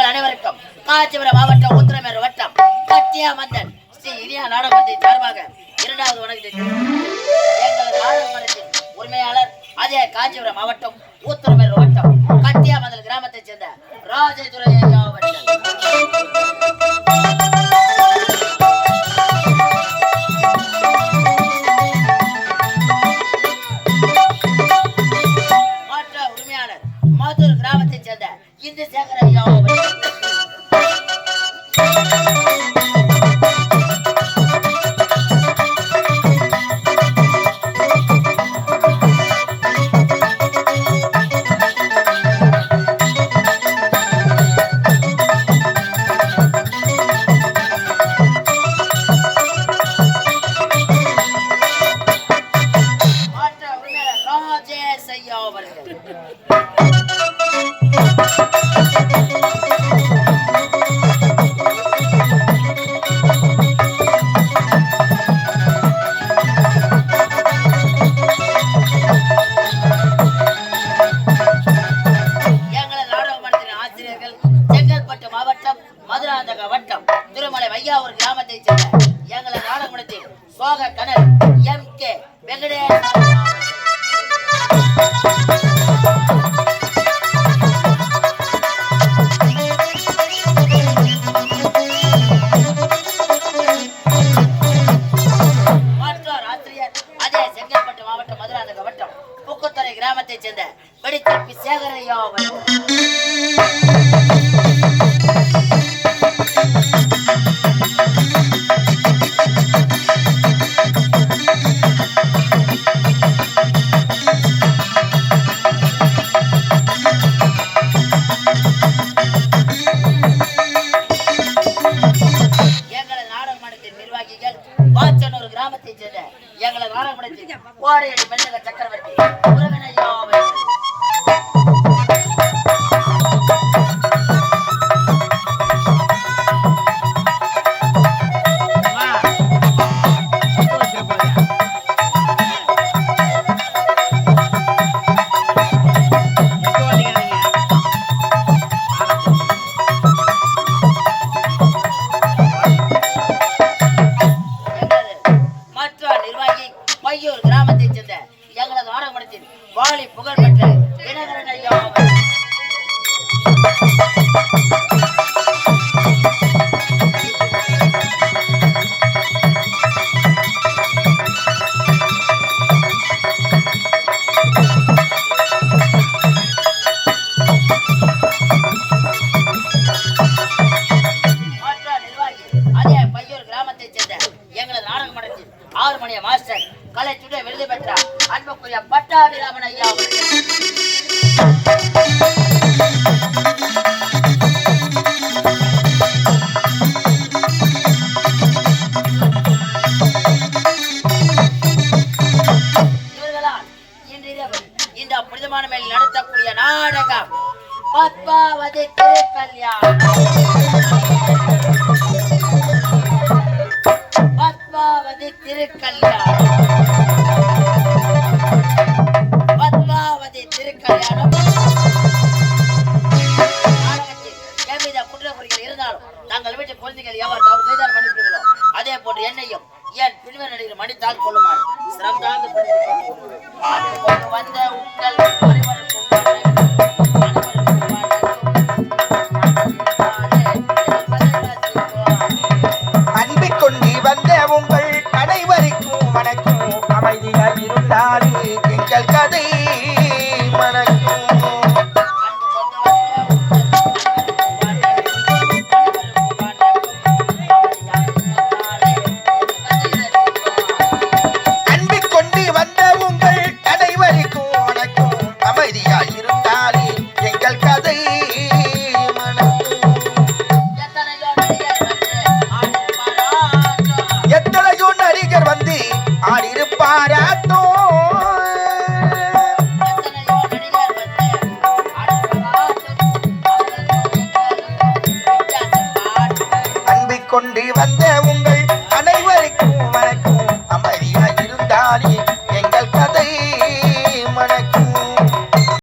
அனைவருக்கும் காஞ்சிபுரம் மாவட்டம் உத்திரமேறு வட்டம் கட்டியா மந்தன் ஸ்ரீ இனியா நாடகத்தின் சார்பாக இரண்டாவது வணக்கத்தை எங்களது நாடக மன்றத்தின் உரிமையாளர் அதே காஞ்சிபுரம் மாவட்டம் உத்திரமேறு வட்டம் கட்டியா மந்தல் கிராமத்தைச் சேர்ந்த ராஜதுரை ஐயா அவர்கள் மற்ற உரிமையாளர் மதுர் கிராமத்தைச் சேர்ந்த இந்து சேகர் ஐயா அவர்கள் கிராமத்தைச் சேர்ந்த வெடித்திருப்பி சேகரையா எங்களது நாடக மன்றத்தின் நிர்வாகிகள் வாச்சனூர் கிராமத்தைச் சேர்ந்த எங்களது நாடக மன்றத்தின் கோடையடி மெல்லக சக்கரவர்த்தி முருகனையா கிராமத்தைச் சேர்ந்த எங்களது நாடக மன்றத்தின் வாலி புகழ்பெற்ற தினகரன் ஐயா மற்ற நிர்வாகி அதே பையூர் கிராமத்தைச் சேர்ந்த எங்களது நாடக மன்றத்தின் 6 மணிய மாஸ்டர் கலை சுட விருது பெற்றார் அன்புக்குரிய பட்டாபிராமன் ஐயா இவர்களால் இன்றிரவு இந்த புனிதமான மேல் நடத்தக்கூடிய நாடகம் பத்மாவதி திருக்கல்யாணம் பத்மாவதி திருக்கல்யாணம் நாடகத்தில் எவ்வித குற்றக்குறிகள் இருந்தாலும் தங்கள் வீட்டு குழந்தைகள் எவர் தவறு செய்தால் மன்னிப்பீர்களோ அதே போன்று என்னையும் என் பிரிவர் நடிகர் மன்னித்தால் கொள்ளுமாறு சிரம் தாழ்ந்து வந்த உங்கள்